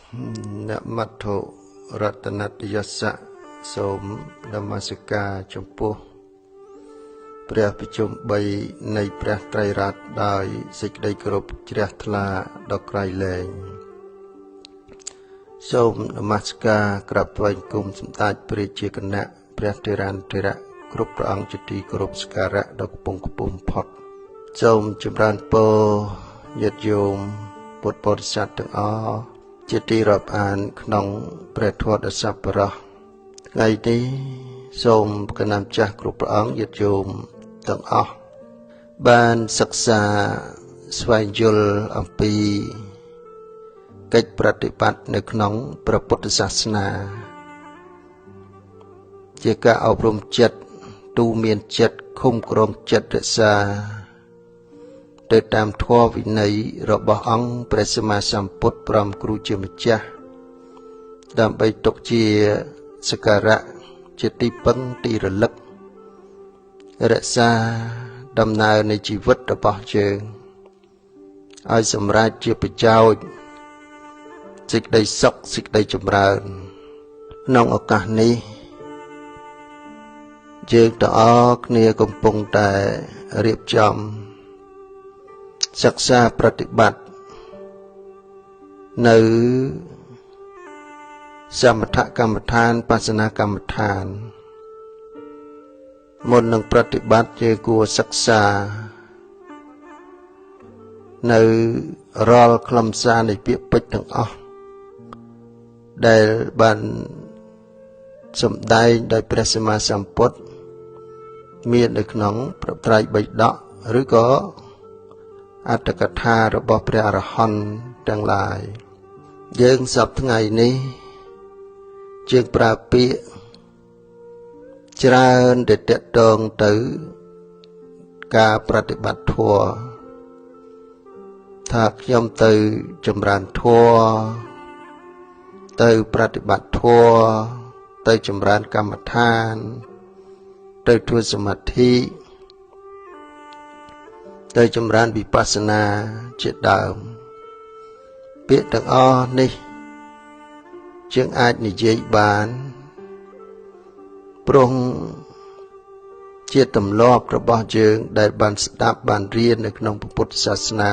Nak matho Ratanat Yasa សូមនមស្ការចំពោះព្រះប្រជុំ3នៃព្រះត្រៃរតន៍ដោយសេចក្តីគោរពជ្រះថ្លាដល់ក្រៃលែងសូមនមស្ការក្រាបថ្វាយបង្គំសម្ដេចព្រះជាគណៈព្រះធេរានុធេរៈគ្រប់ព្រះអង្គជាទីគោរពសក្ការៈដ៏ខ្ពង់ខ្ពស់បំផុតសូមចម្រើនពរញាតិញោមពុទ្ធបរិស័ទទាំងអស់ជាទីរាប់អានក្នុងព្រះធម៌ដ៏សប្បុរសថ្ងៃនេះសូមគណៈម្ចាស់គ្រប់ព្រះអង្គញាតិញោមទាំងអស់បានសិក្សាស្វែងយល់អំពីកិច្ចប្រតិបត្តិនៅក្នុងព្រះពុទ្ធសាសនាជាការអប់រំចិត្តទូមានចិត្តឃុំក្រងចិត្តរក្សាទៅតាមធម៌វិន័យរបស់អង្គព្រះសម្មាសម្ពុទ្ធព្រមគ្រូជាម្ចាស់ដើម្បីទុកជាសក្ការៈជាទីពឹងទីរលឹករក្សាដំណើរនៃជីវិតរបស់យើងឲ្យសម្រេចជាប្រយោជន៍សេចក្តីសុខសេចក្តីចម្រើនក្នុងឱកាសនេះយើងទាំងអស់គ្នាកំពុងតែរៀបចំសិក្សាប្រតិបត្តិនៅសមថកម្មដ្ឋានបស្សនកម្មដ្ឋានមុននឹងប្រតិបត្តិយើងគួរសិក្សានៅរាល់ខ្លឹមសារនៃពាក្យពេចន៍ទាំងអស់ដែលបានសម្ដែងដោយព្រះសម្មាសម្ពុទ្ធមាននៅក្នុងព្រះត្រៃបិដកឬក៏អត្តកថារបស់ព្រះអរហន្តទាំងឡាយយើងសពថ្ងៃនេះជាងប្រើពាក្យច្រើនដែលតកតងទៅការប្រតិបត្តិធម៌ថាខ្ញុំទៅចម្រើនធម៌ទៅប្រតិបត្តិធម៌ទៅចម្រើនកម្មដ្ឋានទៅធ្វើសមាធិទៅចម្រើនវិបស្សនាជាដើមពាក្យទាំងអស់នេះជាងអាចនិយាយបានព្រោះជាទម្លាប់របស់យើងដែលបានស្ដាប់បានរៀននៅក្នុងពុទ្ធសាសនា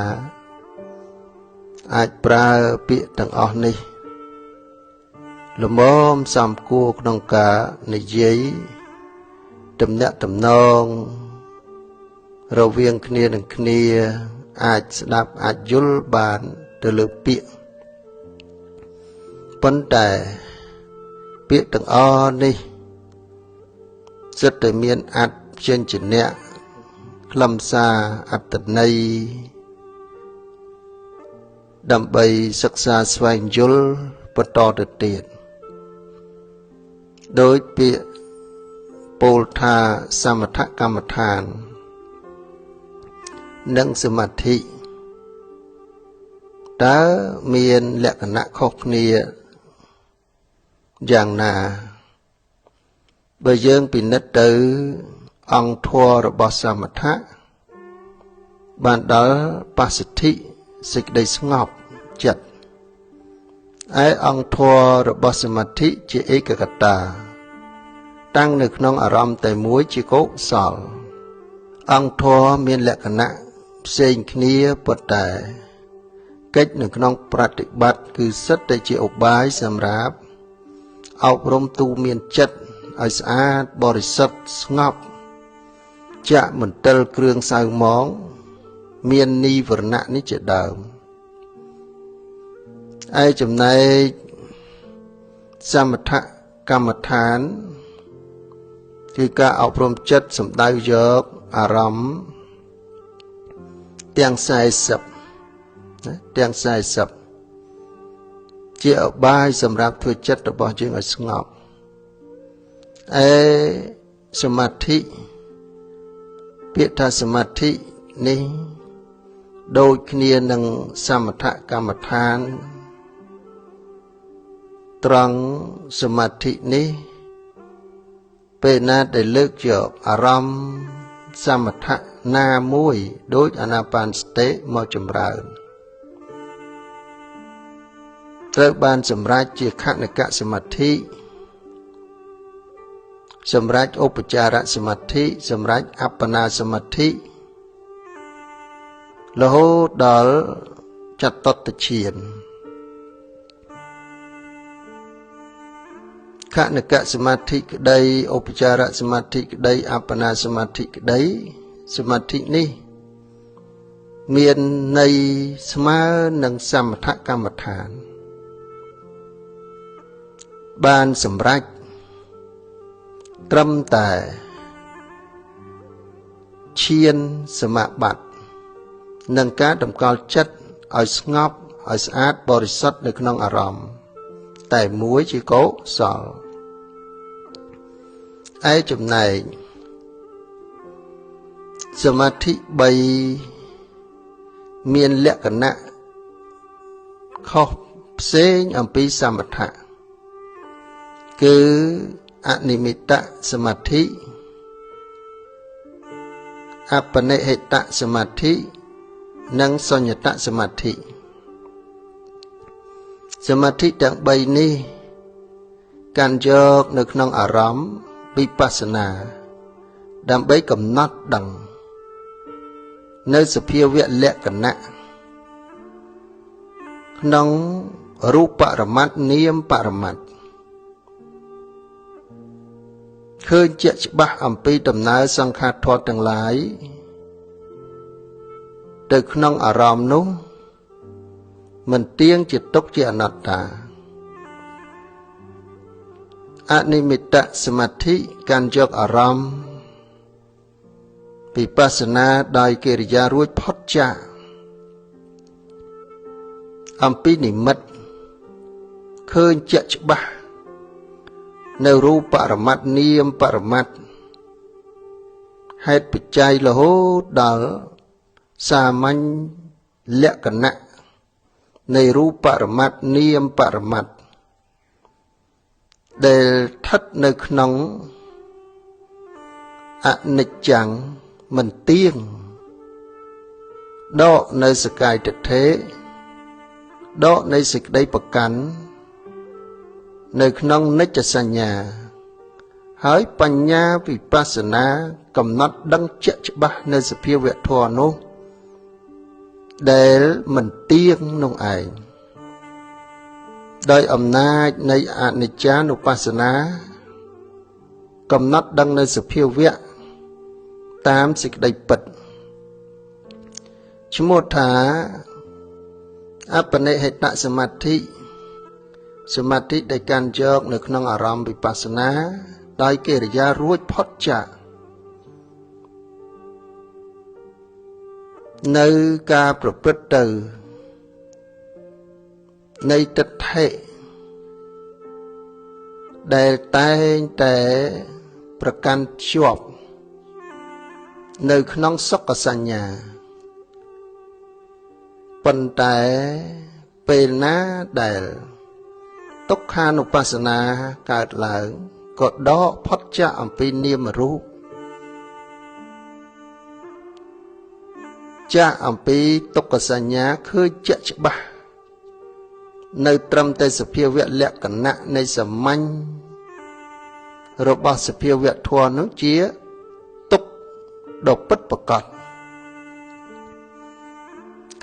អាចប្រើពាក្យទាំងអស់នេះល្មមសំគួរក្នុងការនិយាយទំនាក់ទំនងរវាងគ្នានឹងគ្នាអាចស្ដាប់អាចយល់បានទៅលើពាក្យប៉ុន្តែពាក្យទាំងអស់នេះសិតតែមានអត្ថព្យញ្ជនៈខ្លឹមសារអត្ថន័យដើម្បីសិក្សាស្វែងយល់បន្តទៅទៀតដោយពាក្យពោលថាសមថកម្មដ្ឋាននិងសមាធិតើមានលក្ខណៈខុសគ្នាយ៉ាងណាបើយើងពិនិត្យទៅអង្គធម៌របស់សមថៈបានដល់បស្សទ្ធិសេចក្តីស្ងប់ចិត្តឯអង្គធម៌របស់សមាធិជាឯកកតាតាំងនៅក្នុងអារម្មណ៍តែមួយជាកុសលអង្គធម៌មានលក្ខណៈផ្សេងគ្នាប៉ុន្តែកិច្ចនៅក្នុងប្រតិបត្តិគឺសិតតែជាឧបាយសម្រាប់អប់រំទូមានចិត្តឲ្យស្អាតបរិសុទ្ធស្ងប់ចាក់មន្ទិលគ្រឿងសៅហ្មងមាននិវរណៈនេះជាដើមឯចំណែកសមថកម្មដ្ឋានគឺការអប់រំចិត្តសំដៅយកអារម្មណ៍ទាំង40ទាំង40ជាឧបាយសម្រាប់ធ្វើចិត្តរបស់យើងឲ្យស្ងប់ឯសមាធិពាក្យថាសមាធិនេះដូចគ្នានឹងសមថកម្មដ្ឋានត្រង់សមាធិនេះពេលណាដែលលើកយកអារម្មណ៍សមថៈណាមួយដូចអានាបានសតិមកចម្រើន ត្រូវបានសម្រេចជាខណកសមាធិសម្រេចឧបចារសមាធិសម្រេចអបណាសមាធិរហូតដល់ចតុតឈានខណកសមាធិក្តីឧបចារសមាធិក្តីអបណាសមាធិក្តីសមាធិនេះមានន័យស្មើនឹងសមថកម្មដ្ឋានបានសម្រេចត្រឹមតែឈានសមាបត្តិនឹងការតម្កល់ចិត្តឲ្យស្ងប់ឲ្យស្អាតបរិសុទ្ធនៅក្នុងអារម្មណ៍តែមួយជាកុសលឯចំណែកសមាធិ3មានលក្ខណៈខុសផ្សេងអំពីសមថៈគឺអនិមិត្តសមាធិអបនិហិតសមាធិនិងសញ្ញតសមាធិសមាធិទាំង3នេះកាន់យកនៅក្នុងអារម្មណ៍វិបស្សនាដើម្បីកំណត់ដឹងនៅសភាវៈលក្ខណៈក្នុងរូបបរមត្តនាមបរមត្តឃើញជាក់ច្បាស់អំពីដំណើរសង្ខារធម៌ទាំងឡាយទៅក្នុងអារម្មណ៍នោះមិនទៀងជាទុក្ខជាអនត្តាអនិមិត្តសមាធិកាន់យកអារម្មណ៍វិបស្សនាដោយកិរិយារួចផុតចាកអំពីនិមិត្តឃើញជាក់ច្បាស់នៅរូបបរមត្តនាមបរមត្តហេតុបច្ច័យរហូតដល់សាមញ្ញលក្ខណៈនៃរូបបរមត្តនាមបរមត្តដែលស្ថិតនៅក្នុងអនិច្ចំមិនទៀងដកនៅសកាយទិដ្ឋិដកនៃសេចក្តីប្រកាន់នៅក្នុងនិច្ចសញ្ញាហើយបញ្ញាវិបស្សនាកំណត់ដឹងជាក់ច្បាស់នៅសភាវៈធម៌នោះដែលមិនទៀងនោះឯងដោយអំណាចនៃអនិច្ចានុបស្សនាកំណត់ដឹងនៅសភាវៈតាមសេចក្តីពិតឈ្មោះថាអបនិហិតសមាធិសមាធិដែលកាន់យកនៅក្នុងអារម្មណ៍វិបស្សនាដោយកិរិយារួចផុតចាកនៅការប្រព្រឹត្តទៅនៃទិដ្ឋិដែលតែងតែប្រកាន់ជាប់នៅក្នុងសុខសញ្ញាប៉ុន្តែពេលណាដែលទុក្ខានុបស្សនាកើតឡើងក៏ដកផុតចាកអំពីនាមរូបចាកអំពីទុក្ខសញ្ញាឃើញជាក់ច្បាស់នៅត្រឹមតែសភាវៈលក្ខណៈនៃសាមញ្ញរបស់សភាវៈធម៌នោះជាទុក្ខដ៏ពិតប្រាកដ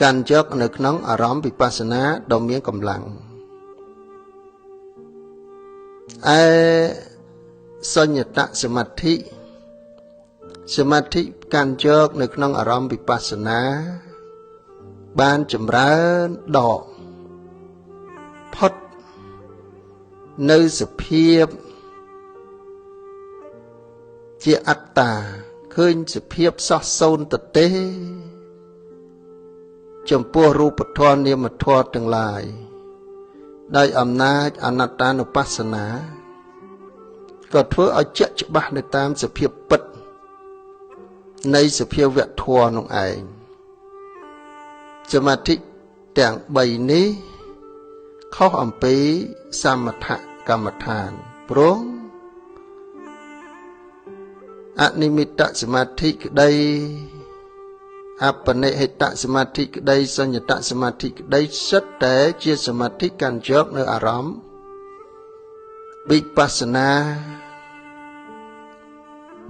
កាន់យកនៅក្នុងអារម្មណ៍វិបស្សនាដ៏មានកម្លាំងឯសញ្ញតសមាធិសមាធិកាន់យកនៅក្នុងអារម្មណ៍វិបស្សនាបានចម្រើនដកផុតនៅសភាពជាអត្តាឃើញសភាពសោះសូន្យទេចំពោះរូបធម៌នាមធម៌ទាំងឡាយដោយអំណាចអនត្តានុបស្សនាក៏ធ្វើឲ្យជាក់ច្បាស់នៅតាមសភាពពិតនៃសភាវៈធម៌នោះឯងសមាធិទាំង3នេះខុសអំពីសមថកម្មដ្ឋានព្រោះអនិមិត្តសមាធិក្តីអ អបនិហិតសមាធិក្តីសញ្ញតសមាធិក្តីសិតតែជាសមាធិកាន់យកនៅអារម្មណ៍វិបស្សនា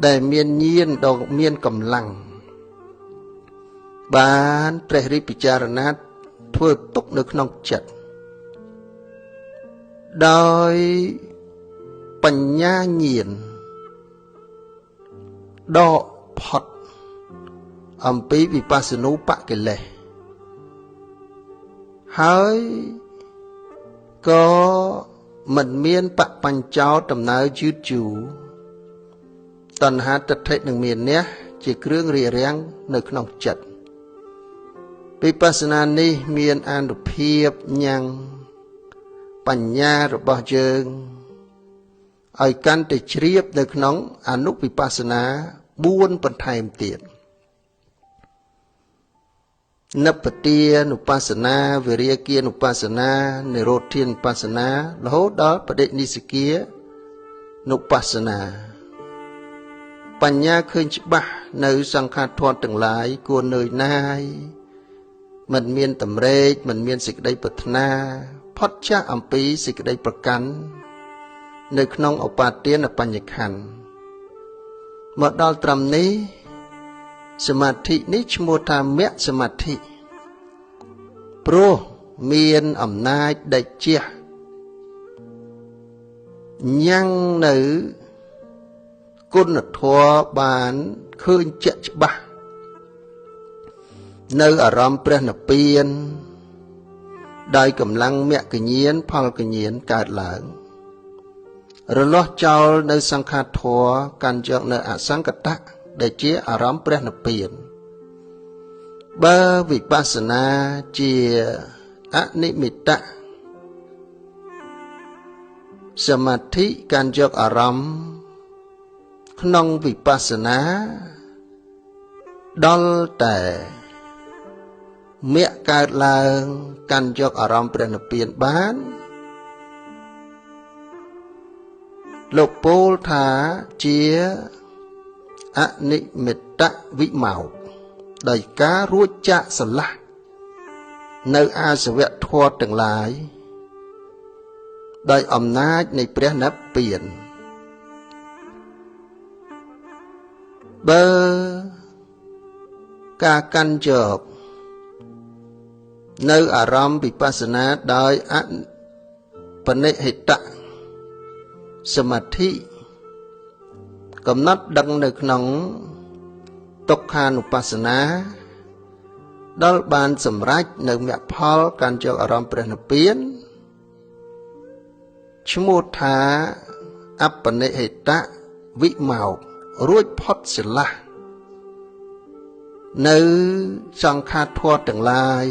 ដែលមានញាណដ៏មានកម្លាំងបានព្រះរិទ្ធពិចារណាធ្វើទុកនៅក្នុងចិត្តដោយបញ្ញាញាណដកផុតអំពីវិបស្សនូបកិលេសហើយក៏មិនមានបបញ្ចោដំណើរយឺតយូរតណ្ហាទិដ្ឋិនឹងមានះជាគ្រឿងរារាំងនៅក្នុងចិត្តវិបស្សនានេះមានអានុភាពញ៉ាំងបញ្ញារបស់យើងឲ្យកាន់តែជ្រាបនៅក្នុងអនុវិបស្សនា4បន្ថែមទៀតនិព្វទានុបស្សនាវិរិយគានុបស្សនានិរោធានុបស្សនារហូតដល់បដិនិស្សគានុបស្សនាបញ្ញាឃើញច្បាស់នៅសង្ខារធម៌ទាំងឡាយគួរនឿយណាយមិនមានតម្រេកមិនមានសេចក្តីប្រាថ្នាផុតចាកអំពីសេចក្តីប្រកាន់នៅក្នុងឧបាទានបញ្ញខណ្ឌមកដល់ត្រឹមនេះសមាធិនេះឈ្មោះថាមគ្គសមាធិព្រោះមានអំណាចដេចជះញ៉ាំងនៅគុណធម៌បានឃើញជាក់ច្បាស់នៅអារម្មណ៍ព្រះនិព្វានដោយកម្លាំងមគ្គញ្ញាណផលកញ្ញាណកើតឡើងរលាស់ចោលនៅសង្ខារធម៌កាន់យកនៅអសង្កតៈដែលជាអារម្មណ៍ព្រះនិព្វានបើវិបស្សនាជាអនិមិត្តសមាធិកាន់យកអារម្មណ៍ក្នុងវិបស្សនាដល់តែមគ្គកើតឡើងកាន់យកអារម្មណ៍ព្រះនិព្វានបានលោកពោលថាជាអនិមិត្តវិមោកដោយការរួចចាកស្រឡះនៅអាសវៈធម៌ទាំងឡាយដោយអំណាចនៃព្រះនិព្វានបើការកាន់យកនៅអារម្មណ៍វិបស្សនាដោយអបនិហិតសមាធិកំណត់ដឹងនៅក្នុងទុក្ខានុបស្សនាដល់បានសម្រេចនៅមគ្គផលកាន់យកអារម្មណ៍ព្រះនិព្វានឈ្មោះថាអបនិហិតវិមោករួចផុតស្រឡះនៅសង្ខារធម៌ទាំងឡាយ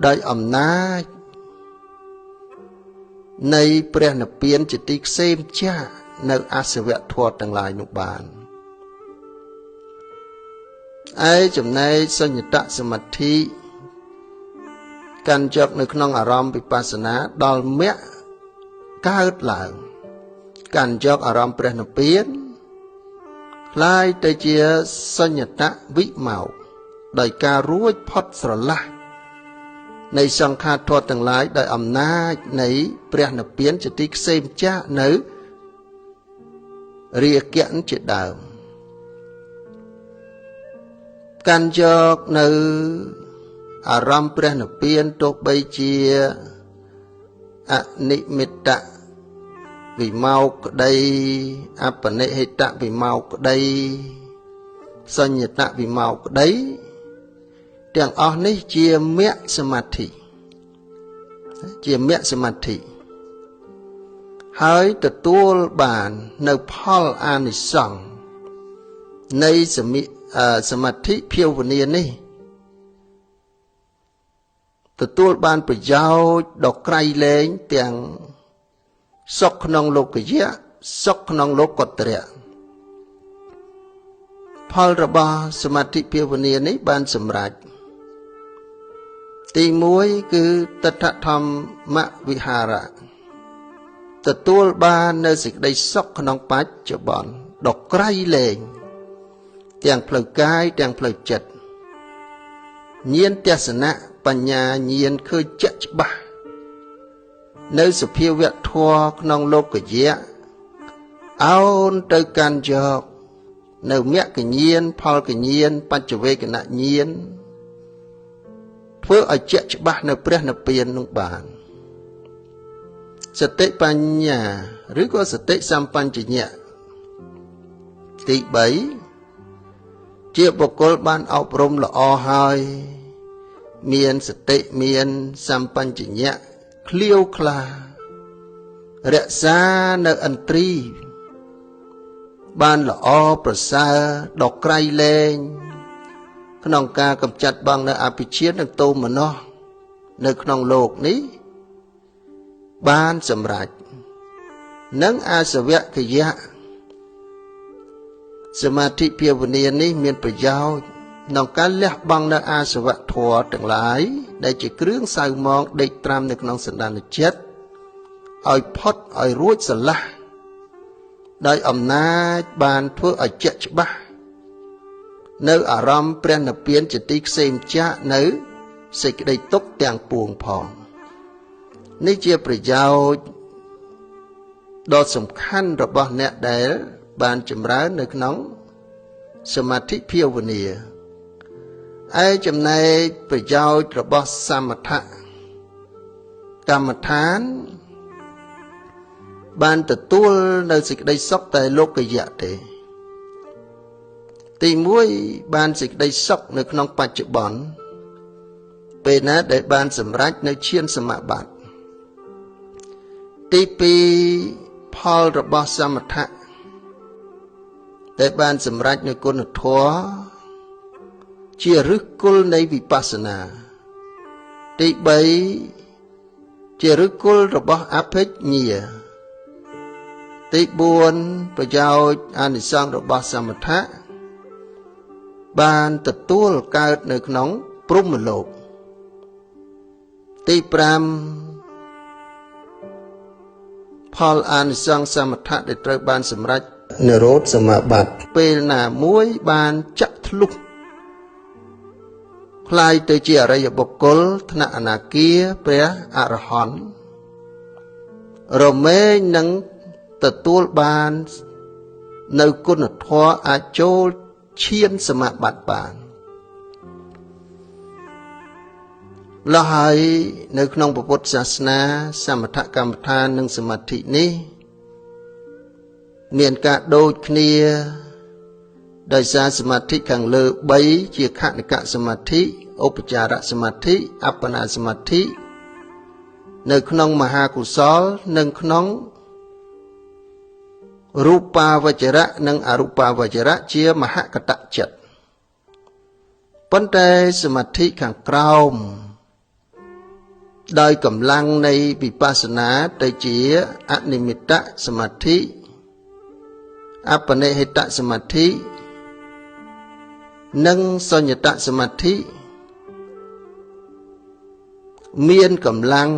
ដោយអំណាចនៃព្រះនិព្វានជាទីខ្សែមចាកនៅអសវៈធម៌ទាំងឡាយនោះបានឯចំណែកសញ្ញតសមាធិកាន់យកនៅក្នុងអារម្មណ៍វិបស្សនាដល់មគ្គកើតឡើងកាន់យកអារម្មណ៍ព្រះនិព្វានคล้ายទៅជាសញ្ញតវិមោកដោយការរួចផុតស្រឡះនៃសង្ខារធម៌ទាំងឡាយដោយអំណាចនៃព្រះនិព្វានជាទីខ្សែមចាកនៅរាគៈជាដើមកាន់យកនៅអារម្មណ៍ព្រះនិព្វានទោះបីជាអនិមិត្តវិមោកក្តីអបនិហិតវិមោកក្តីសញ្ញតវិមោកក្តីទាំងអស់នេះជាមគ្គសមាធិជាមគ្គសមាធិហើយទទួលបាននៅផលអានិសង្សនៃសមាធិភាវនានេះទទួលបានប្រយោជន៍ដ៏ក្រៃលែងទាំងសុខក្នុងលោកយៈសុខក្នុងលោកតរៈផលរបស់សមាធិភាវនានេះបានសម្រេចទី1គឺតថធម្មវិហារៈទទួលបាននៅសេចក្តីសុខក្នុងបច្ចុប្បន្នដ៏ក្រៃលែង ទាំងផ្លូវកាយទាំងផ្លូវចិត្តញាណទស្សនៈបញ្ញាញាណឃើញជាក់ច្បាស់នៅសភាវៈធម៌ក្នុងលោកយៈអោនទៅកាន់យកនៅមគ្គញាណផលកញាណបច្ចវេកនញាណធ្វើឲ្យជាក់ច្បាស់នៅព្រះនិព្វាននោះបានសតិបញ្ញាឬក៏សតិសម្បញ្ញៈទី3ជាបុគ្គលបានអប់រំល្អហើយមានសតិមានសម្បញ្ញៈឃ្លាវខ្លារក្សានៅឥន្ទ្រីបានល្អប្រសើរដល់ក្រៃលែងក្នុងការកម្ចាត់បងនៅអភិជានិងទោមនស្សនៅក្នុងលោកនេះបានសម្រេចនឹងអាសវគយៈសមាធិភាវនានេះមានប្រយោជន៍ក្នុងការលះបង់នៅអាសវៈធម៌ទាំងឡាយដែលជាគ្រឿងសៅមងដេកត្រាំនៅក្នុងសន្តានចិត្តឲ្យផុតឲ្យរួចស្រឡះដោយអំណាចបានធ្វើឲ្យជាក់ច្បាស់នៅអារម្មណ៍ព្រះនិព្វានជាទីខ្សែមចាកនៅសេចក្តីទុក្ខទាំងពួងផងនេះជាប្រយោជន៍ដ៏សំខាន់របស់អ្នកដែលបានចម្រើននៅក្នុងសមាធិភាវនាឯចំណែកប្រយោជន៍របស់សមថកម្មដ្ឋានបានទទួលនៅសេចក្តីសុខតែលោកយៈទេទី1បានសេចក្តីសុខនៅក្នុងបច្ចុប្បន្នពេលណាដែលបានសម្រេចនៅឈានសមាបត្តិទី2ផលរបស់សមថៈដែលបានសម្រេចនៅគុណធម៌ជាឫសគល់នៃវិបស្សនាទី3ជាឫសគល់របស់អភិជ្ញាទី4ប្រយោជន៍អានិសង្សរបស់សមថៈបានទទួលកើតនៅក្នុងព្រហ្មលោកទី5ផលអានិសង្សសមថៈដែលត្រូវបានសម្រេចនិរោធសមាបត្តិពេលណាមួយបានចាក់ធ្លុះคล้ายទៅជាអរិយបុគ្គលថ្នាក់អនាគាព្រះអរហន្តរមែងនឹងទទួលបាននៅគុណធម៌អាចចូលឈានសមាបត្តិបានលះហើយនៅក្នុងពុទ្ធសាសនាសមថកម្មដ្ឋាននិងសមាធិនេះមានការដូចគ្នាដោយសារសមាធិខាងលើ3ជាខនិកសមាធិឧបចារសមាធិអបណាសមាធិនៅក្នុងមហាកុសលនិងក្នុងរូបាវចរៈនិងអរូបាវចរៈជាមហកតចិត្តប៉ុន្តែសមាធិខាងក្រោមដោយកម្លាំងនៃវិបស្សនាទៅជាអនិមិត្តសមាធិអបនិហិតសមាធិនិងសញ្ញតសមាធិមានកម្លាំង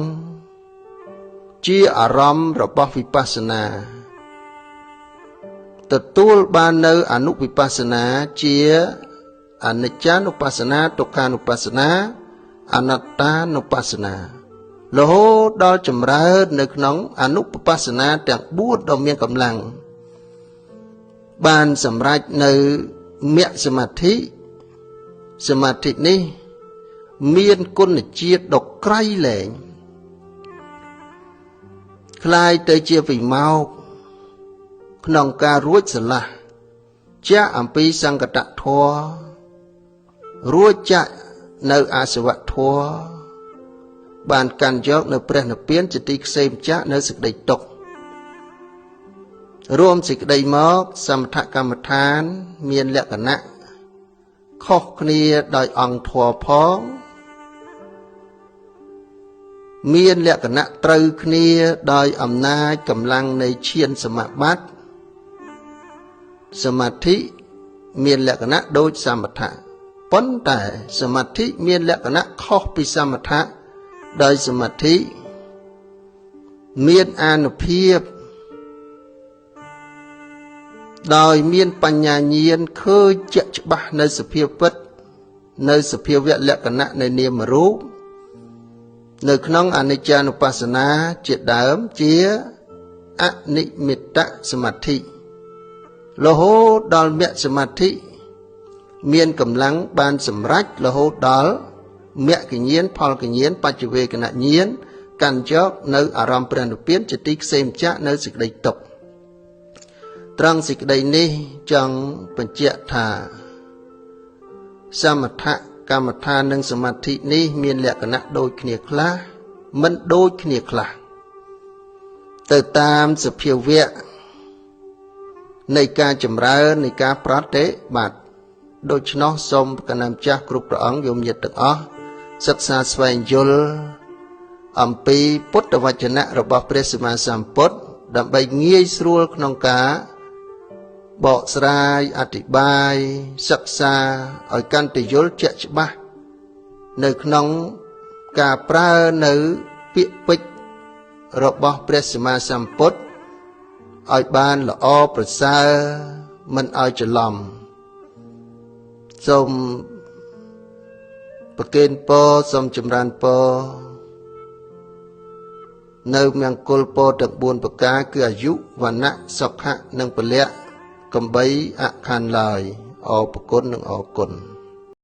ជាអារម្មណ៍របស់វិបស្សនាទទួលបាននៅអនុវិបស្សនាជាអនិច្ចានុបស្សនាទុក្ខានុបស្សនាអនត្តានុបស្សនារហូតដល់ចម្រើននៅក្នុងអនុបស្សនាទាំង4ដ៏មានកម្លាំងបានសម្រេចនៅមគ្គសមាធិសមាធិនេះមានគុណជាតិដ៏ក្រៃលែងคล้ายទៅជាវិមោកក្នុងការរួចស្រឡះចាកអំពីសង្កតធម៌រួចចាកនៅអាសវៈធម៌បានកាន់យកនៅព្រះនិព្វានជាទីខ្សែមចាកនៅសេចក្តីទុក្ខរួមសេចក្តីមកសមថកម្មដ្ឋានមានលក្ខណៈខុសគ្នាដោយអង្គធម៌ផងមានលក្ខណៈត្រូវគ្នាដោយអំណាចកម្លាំងនៃឈានសមាបត្តិសមាធិមានលក្ខណៈដូចសមថៈប៉ុន្តែសមាធិមានលក្ខណៈខុសពីសមថៈដោយសមាធិមានអានុភាព ដោយមានបញ្ញាញាណឃើញជាក់ច្បាស់នៅសភាវពិតនៅសភាវៈលក្ខណៈនៃនាមរូបនៅក្នុងអនិច្ចានុបស្សនាជាដើមជាអនិមិត្តសមាធិរហូតដល់មគ្គសមាធិមានកម្លាំងបានសម្រេចរហូតដល់មគ្គញាណផលកញាណបច្ចវេកណញាណកាន់យកនៅអារម្មណ៍ព្រះនិព្វានជាទីខ្សែម្ចាស់នៅសេចក្តីទុក្ខត្រង់សេចក្តីនេះចង់បញ្ជាក់ថាសមថកម្មដ្ឋាននិងសមាធិនេះមានលក្ខណៈដូចគ្នាខ្លះមិនដូចគ្នាខ្លះទៅតាមសភាវៈនៃការចម្រើននៃការប្រតិបត្តិដូច្នោះសូមគណៈម្ចាស់គ្រប់ព្រះអង្គយោមញាតិទាំងអស់សិក្សាស្វែងយល់អំពីពុទ្ធវចនៈរបស់ព្រះសម្មាសម្ពុទ្ធដើម្បីងាយស្រួលក្នុងការបកស្រាយអធិប្បាយសិក្សាឲ្យកាន់តែយល់ជាក់ច្បាស់នៅក្នុងការប្រើនៅពាក្យពេចន៍របស់ព្រះសម្មាសម្ពុទ្ធឲ្យបានល្អប្រសើរមិនឲ្យច្រឡំសូមប្រគេនពរសូមចម្រើនពរនៅមង្គលពរទាំង4ប្រការគឺអាយុវណ្ណៈសុខៈនិងពលៈកំបីអខណ្ឌឡើយអរគុណនិងអរគុណ